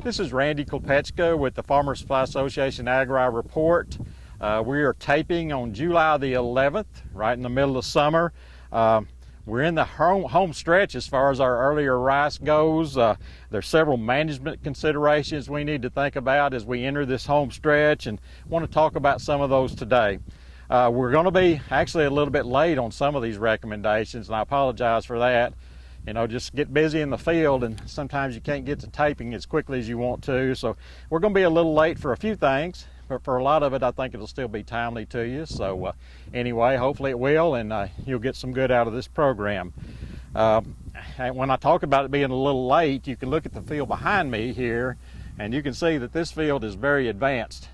This is Randy Kopechka with the Farmers Supply Association Agri Report. We are taping on July the 11th, right in the middle of summer. We're in the home stretch as far as our earlier rice goes. There's several management considerations we need to think about as we enter this home stretch, and want to talk about some of those today. We're going to be actually a little bit late on some of these recommendations, and I apologize for that. You know, just get busy in the field, and sometimes you can't get to taping as quickly as you want to. So we're going to be a little late for a few things, but for a lot of it, I think it'll still be timely to you. So anyway, hopefully it will, and you'll get some good out of this program. When I talk about it being a little late, you can look at the field behind me here, and you can see that this field is very advanced.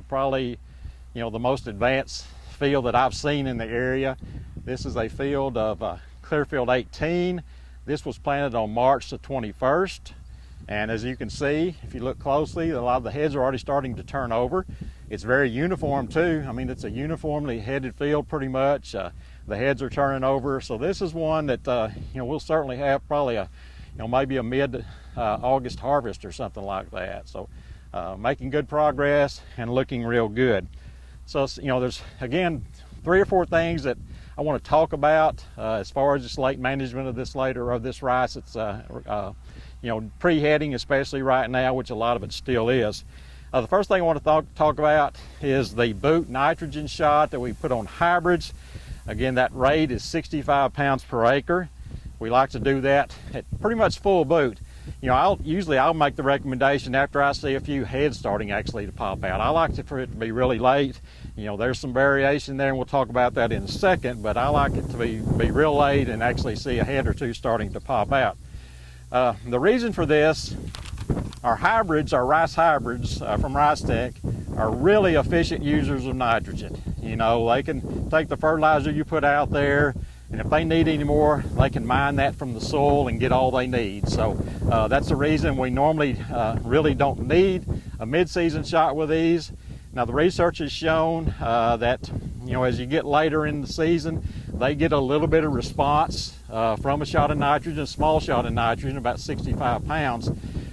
Probably, you know, the most advanced field that I've seen in the area. This is a field of Clearfield 18. This was planted on March the 21st, and as you can see, if you look closely, a lot of the heads are already starting to turn over. It's very uniform too. I mean, it's a uniformly headed field pretty much. The heads are turning over, so this is one that you know, we'll certainly have probably a, you know, maybe a mid-August harvest or something like that. So making good progress and looking real good. So you know, there's again 3 or 4 things that I want to talk about as far as just late management of this rice. It's you know, pre-heading, especially right now, which a lot of it still is. The first thing I want to talk about is the boot nitrogen shot that we put on hybrids. Again, that rate is 65 pounds per acre. We like to do that at pretty much full boot. You know, I'll make the recommendation after I see a few heads starting actually to pop out. I like for it to be really late. You know, there's some variation there, and we'll talk about that in a second, but I like it to be real late and actually see a head or two starting to pop out. The reason for this, our rice hybrids from Rice Tech are really efficient users of nitrogen. You know, they can take the fertilizer you put out there, and if they need any more, they can mine that from the soil and get all they need. So that's the reason we normally really don't need a mid-season shot with these. Now the research has shown that, you know, as you get later in the season, they get a little bit of response from a shot of nitrogen, a small shot of nitrogen, about 65 pounds.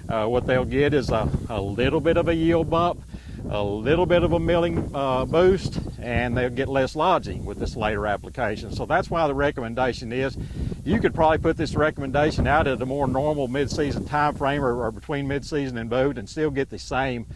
What they'll get is a little bit of a yield bump, a little bit of a milling boost, and they'll get less lodging with this later application. So that's why the recommendation is, you could probably put this recommendation out at a more normal mid-season time frame, or between mid-season and boot, and still get the same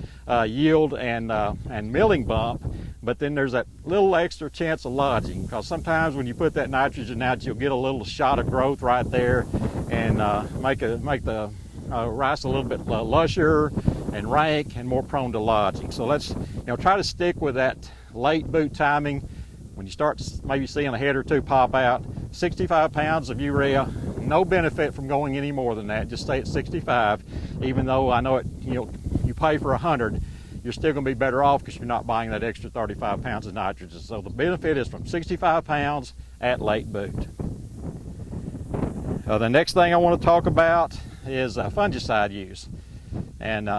yield and milling bump. But then there's that little extra chance of lodging, because sometimes when you put that nitrogen out, you'll get a little shot of growth right there and make the rice a little bit lusher and rank and more prone to lodging. So let's, you know, try to stick with that late boot timing. When you start maybe seeing a head or two pop out, 65 pounds of urea, no benefit from going any more than that. Just stay at 65, even though I know it, you know, you pay for 100, you're still going to be better off because you're not buying that extra 35 pounds of nitrogen. So the benefit is from 65 pounds at late boot. The next thing I want to talk about is fungicide use. And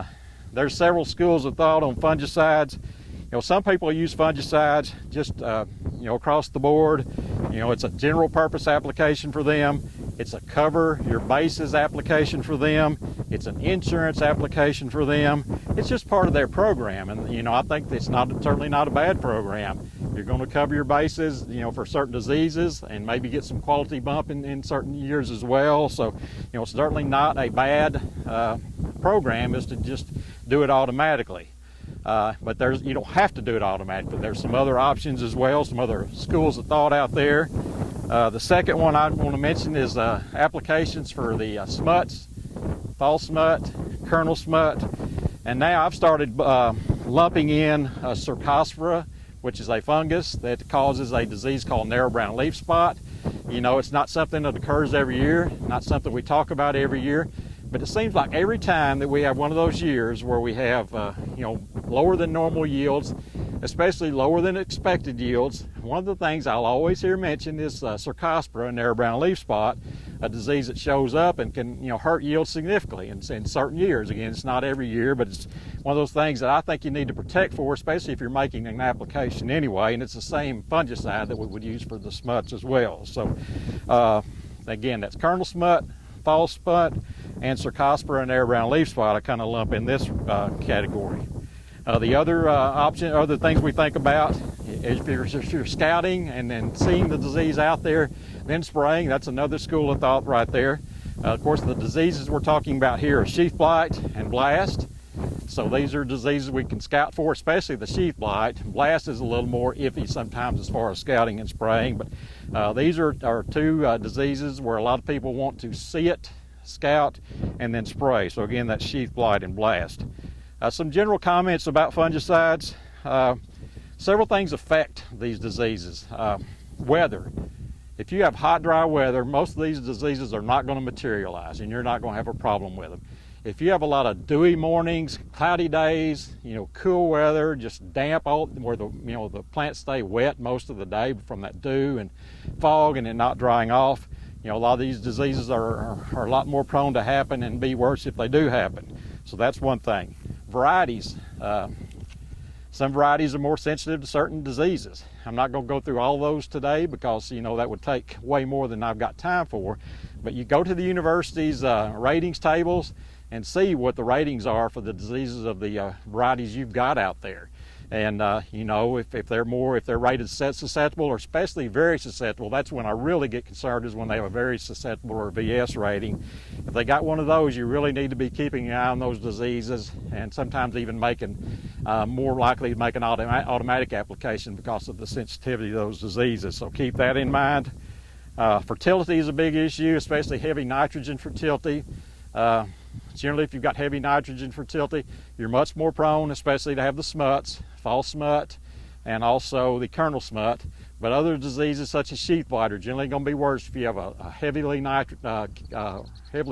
there's several schools of thought on fungicides. You know, some people use fungicides just you know, across the board. You know, it's a general purpose application for them. It's a cover your bases application for them. It's an insurance application for them. It's just part of their program, and you know, I think it's certainly not a bad program. You're going to cover your bases, you know, for certain diseases, and maybe get some quality bump in certain years as well. So, you know, it's certainly not a bad program is to just do it automatically. But you don't have to do it automatically. There's some other options as well, some other schools of thought out there. The second one I want to mention is applications for the smuts, fall smut, kernel smut, and now I've started lumping in Cercospora, which is a fungus that causes a disease called narrow brown leaf spot. You know, it's not something that occurs every year, not something we talk about every year, but it seems like every time that we have one of those years where we have you know, lower than normal yields, especially lower than expected yields, one of the things I'll always hear mentioned is Cercospora, narrow brown leaf spot, a disease that shows up and can, you know, hurt yields significantly in certain years. Again, it's not every year, but it's one of those things that I think you need to protect for, especially if you're making an application anyway, and it's the same fungicide that we would use for the smuts as well. So again, that's kernel smut, fall smut, and Cercospora and air-brown leaf spot I kind of lump in this category. The other things we think about is if you're scouting and then seeing the disease out there, then spraying. That's another school of thought right there. Of course, the diseases we're talking about here are sheath blight and blast. So these are diseases we can scout for, especially the sheath blight. Blast is a little more iffy sometimes as far as scouting and spraying, but these are two diseases where a lot of people want to see it, scout, and then spray. So again, that's sheath blight and blast. Some general comments about fungicides. Several things affect these diseases. Weather. If you have hot, dry weather, most of these diseases are not going to materialize, and you're not going to have a problem with them. If you have a lot of dewy mornings, cloudy days, cool weather, just damp, where the plants stay wet most of the day from that dew and fog and it not drying off, a lot of these diseases are a lot more prone to happen and be worse if they do happen. So that's one thing. Varieties. Some varieties are more sensitive to certain diseases. I'm not going to go through all those today because that would take way more than I've got time for. But you go to the university's ratings tables and see what the ratings are for the diseases of the varieties you've got out there. And if they're rated susceptible or especially very susceptible, that's when I really get concerned, is when they have a very susceptible or VS rating. If they got one of those, you really need to be keeping an eye on those diseases, and sometimes even more likely to make an automatic application because of the sensitivity of those diseases. So keep that in mind. Fertility is a big issue, especially heavy nitrogen fertility. Generally, if you've got heavy nitrogen fertility, you're much more prone, especially to have the smuts, fall smut, and also the kernel smut. But other diseases such as sheath blight are generally going to be worse if you have a heavily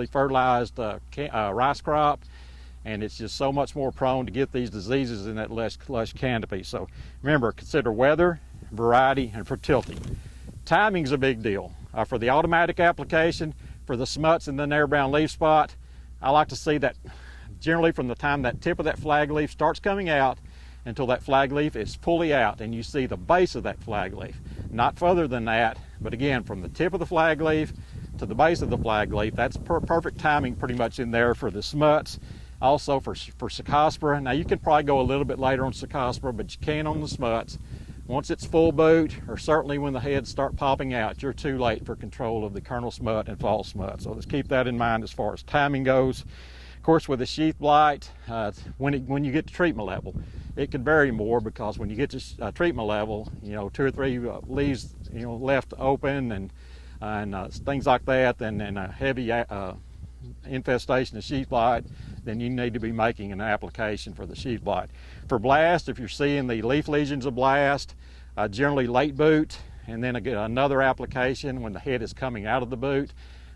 fertilized rice crop, and it's just so much more prone to get these diseases in that lush canopy. So remember, consider weather, variety, and fertility. Timing's a big deal. For the automatic application, for the smuts and the air-brown leaf spot, I like to see that generally from the time that tip of that flag leaf starts coming out until that flag leaf is fully out and you see the base of that flag leaf. Not further than that, but again, from the tip of the flag leaf to the base of the flag leaf, that's perfect timing pretty much in there for the smuts. Also for Cercospora. Now you can probably go a little bit later on Cercospora, but you can on the smuts. Once it's full boot, or certainly when the heads start popping out, you're too late for control of the kernel smut and fall smut. So let's keep that in mind as far as timing goes. Of course, with the sheath blight, when you get to treatment level, it can vary more, because when you get to treatment level, 2 or 3 leaves left open and things like that, and a heavy infestation of sheath blight, then you need to be making an application for the sheath blight. For blast, if you're seeing the leaf lesions of blast, generally late boot, and then another application when the head is coming out of the boot,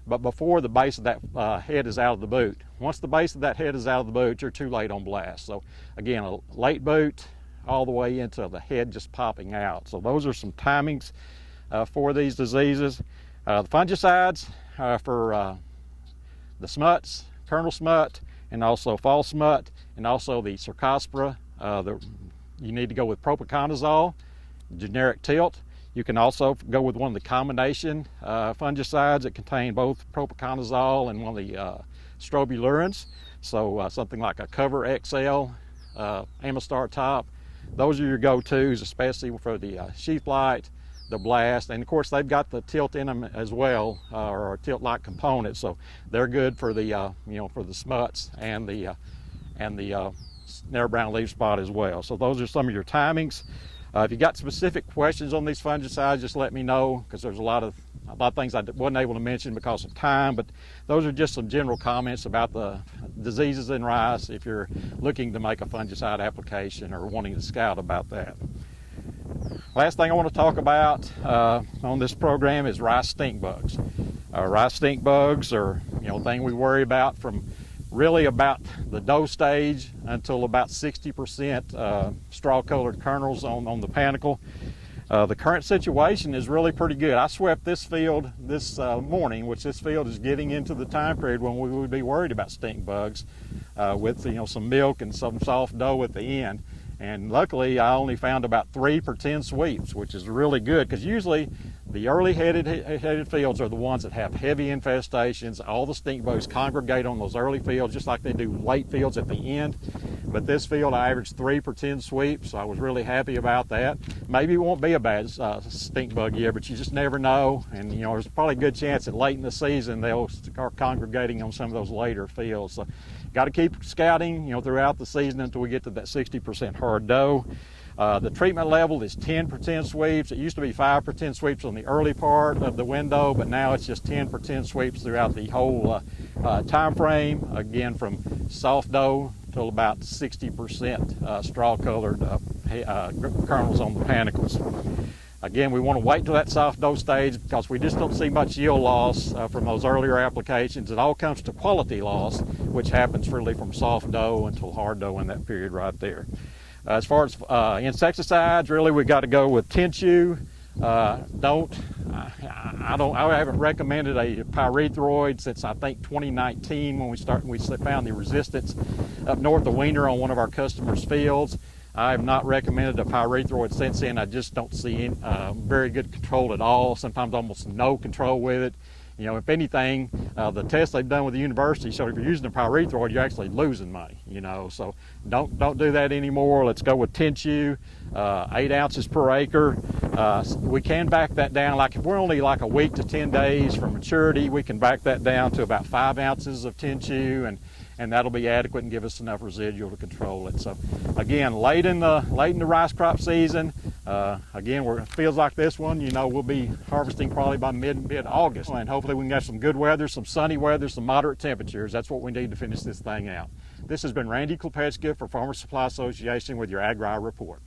but before the base of that head is out of the boot. Once the base of that head is out of the boot, you're too late on blast. So again, a late boot all the way into the head just popping out. So those are some timings for these diseases. The fungicides for the smuts, kernel smut, and also fall smut, and also the Cercospora. You need to go with propiconazole, generic tilt. You can also go with one of the combination fungicides that contain both propiconazole and one of the strobilurins. So something like a Cover XL, Amistar Top. Those are your go-tos, especially for the sheath blight, the blast, and of course they've got the tilt in them as well, or a tilt-like component. So they're good for the for the smuts and the air-brown leaf spot as well. So those are some of your timings. If you got specific questions on these fungicides, just let me know, because there's a lot of things I wasn't able to mention because of time, but those are just some general comments about the diseases in rice if you're looking to make a fungicide application or wanting to scout about that. Last thing I want to talk about on this program is rice stink bugs. Rice stink bugs are a thing we worry about from really about the dough stage until about 60% straw-colored kernels on the panicle. The current situation is really pretty good. I swept this field this morning, which this field is getting into the time period when we would be worried about stink bugs with some milk and some soft dough at the end. And luckily, I only found about 3 per 10 sweeps, which is really good, because usually the early headed fields are the ones that have heavy infestations. All the stink bugs congregate on those early fields, just like they do late fields at the end. But this field, I averaged 3 per 10 sweeps, so I was really happy about that. Maybe it won't be a bad stink bug year, but you just never know. And you know, there's probably a good chance that late in the season they'll start congregating on some of those later fields. So, got to keep scouting, you know, throughout the season until we get to that 60% hard dough. The treatment level is 10 per 10 sweeps. It used to be 5 per 10 sweeps on the early part of the window, but now it's just 10 per 10 sweeps throughout the whole time frame. Again, from soft dough till about 60% straw-colored kernels on the panicles. Again, we want to wait till that soft dough stage because we just don't see much yield loss from those earlier applications. It all comes to quality loss, which happens really from soft dough until hard dough in that period right there. As far as insecticides, really we got to go with Tenchu. I haven't recommended a pyrethroid since I think 2019 when we found the resistance up north of Wiener on one of our customers' fields. I have not recommended a pyrethroid since then. I just don't see any, very good control at all, sometimes almost no control with it. You know, if anything, the tests they've done with the university show if you're using a pyrethroid, you're actually losing money, you know, so don't do that anymore. Let's go with Tenchu, 8 ounces per acre. We can back that down, like if we're only like a week to 10 days from maturity, we can back that down to about 5 ounces of Tenchu, and that'll be adequate and give us enough residual to control it. So again, late in the rice crop season, again, fields like this one, you know, we'll be harvesting probably by mid-August, and hopefully we can have some good weather, some sunny weather, some moderate temperatures. That's what we need to finish this thing out. This has been Randy Klepeczka for Farmer Supply Association with your Agri Report.